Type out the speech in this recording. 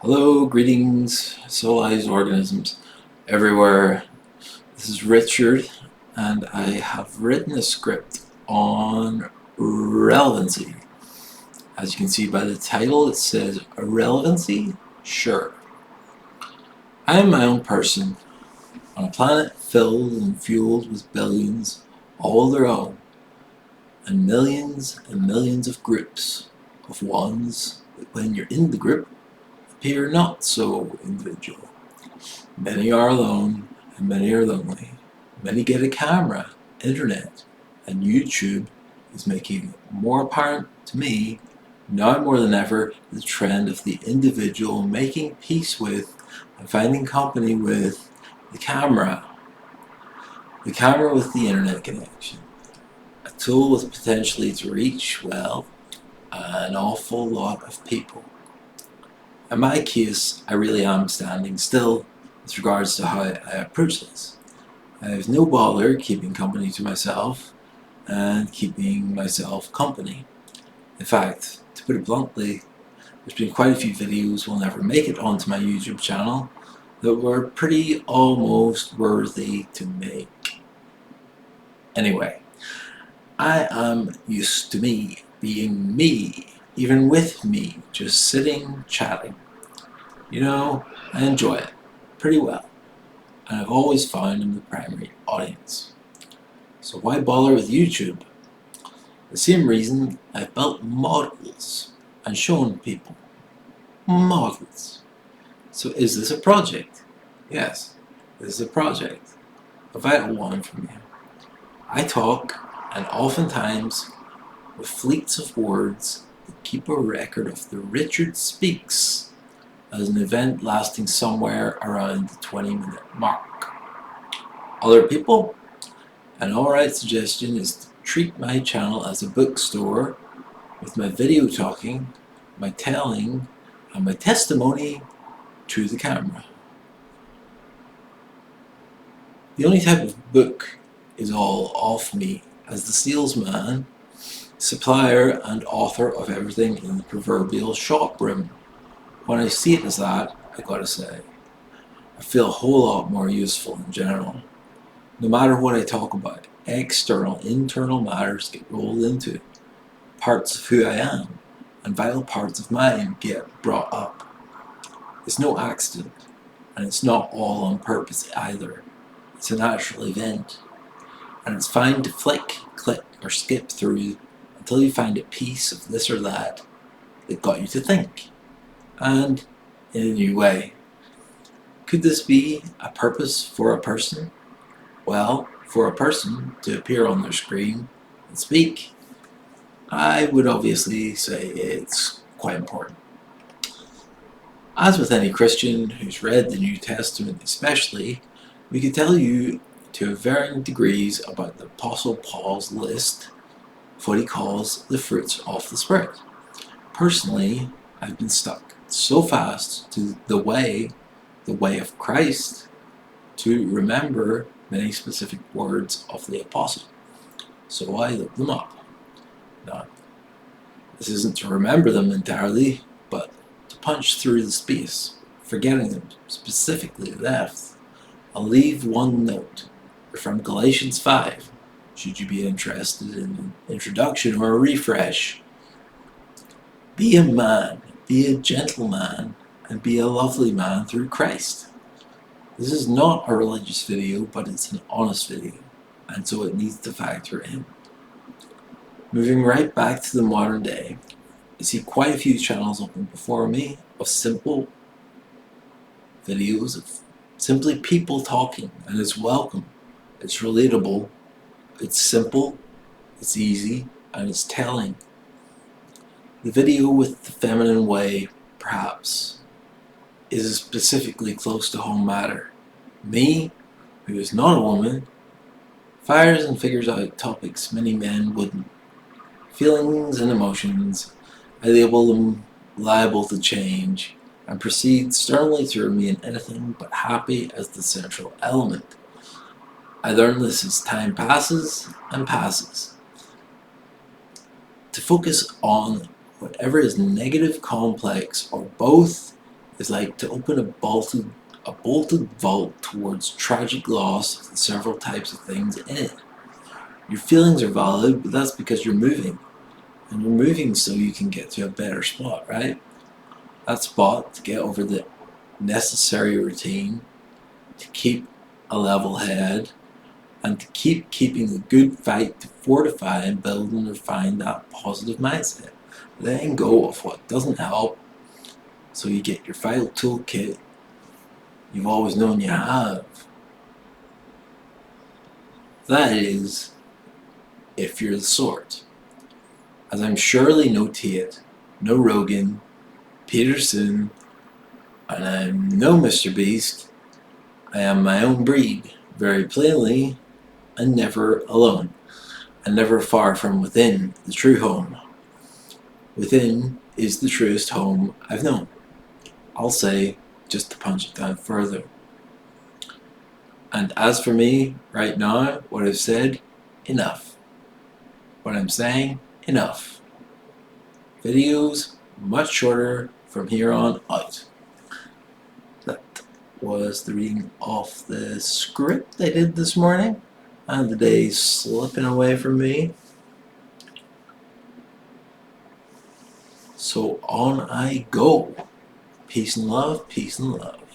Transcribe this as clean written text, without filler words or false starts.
Hello, greetings, civilized organisms everywhere. This is Richard, and I have written a script on relevancy. As you can see by the title, it says Relevancy? Sure. I am my own person on a planet filled and fueled with billions, all their own, and millions of groups of ones that when you're in the group appear not so individual. Many are alone, and many are lonely. Many get a camera, internet, and YouTube is making more apparent to me, now more than ever, the trend of the individual making peace with and finding company with the camera. The camera with the internet connection. A tool with potentially to reach, well, an awful lot of people. In my case, I really am standing still with regards to how I approach this. I have no bother keeping company to myself and keeping myself company. In fact, to put it bluntly, there's been quite a few videos will never make it onto my YouTube channel that were pretty almost worthy to make. Anyway, I am used to me being me, even with me, just sitting, chatting. You know, I enjoy it pretty well, and I've always found I'm the primary audience. So why bother with YouTube? The same reason I've built models and shown people. Models. So is this a project? Yes, this is a project. A vital one for me. I talk, and oftentimes with fleets of words that keep a record of the Richard Speaks as an event lasting somewhere around the 20-minute mark. Other people? An alright suggestion is to treat my channel as a bookstore with my video talking, my telling, and my testimony to the camera. The only type of book is all off me as the salesman, supplier, and author of everything in the proverbial shop room. When I see it as that, I gotta say, I feel a whole lot more useful in general. No matter what I talk about, external, internal matters get rolled into it. Parts of who I am and vital parts of mine get brought up. It's no accident, and it's not all on purpose either. It's a natural event, and it's fine to flick, click, or skip through until you find a piece of this or that that got you to think, and in a new way. Could this be a purpose for a person? Well, for a person to appear on their screen and speak, I would obviously say it's quite important. As with any Christian who's read the New Testament especially, we could tell you to varying degrees about the Apostle Paul's list of what he calls the fruits of the Spirit. Personally, I've been stuck so fast to the way of Christ, to remember many specific words of the apostle. So I looked them up. Now, this isn't to remember them entirely, but to punch through the space, forgetting them specifically left. I'll leave one note from Galatians 5, should you be interested in an introduction or a refresh. Be a man, be a gentleman, and be a lovely man through Christ. This is not a religious video, but it's an honest video, and so it needs to factor in. Moving right back to the modern day, I see quite a few channels open before me of simple videos of simply people talking, and it's welcome, it's relatable, it's simple, it's easy, and it's telling. The video with the feminine way, perhaps, is a specifically close to home matter. Me, who is not a woman, fires and figures out topics many men wouldn't. Feelings and emotions, I label them liable to change, and proceed sternly to remain anything but happy as the central element. I learn this as time passes and passes. To focus on whatever is negative, complex, or both is like to open a bolted vault towards tragic loss of several types of things in it. Your feelings are valid, but that's because you're moving. And you're moving so you can get to a better spot, right? That spot to get over the necessary routine, to keep a level head, and to keeping the good fight to fortify and build and refine that positive mindset. Letting go of what doesn't help, so you get your vital toolkit you've always known you have. That is, if you're the sort. As I'm surely no Tate, no Rogan, Peterson, and I'm no Mr. Beast, I am my own breed, very plainly, and never alone, and never far from within the true home. Within is the truest home I've known. I'll say, just to punch it down further. And as for me, right now, what I've said, enough. What I'm saying, enough. Videos, much shorter from here on out. That was the reading of the script I did this morning, and the day's slipping away from me. So on I go. Peace and love, peace and love.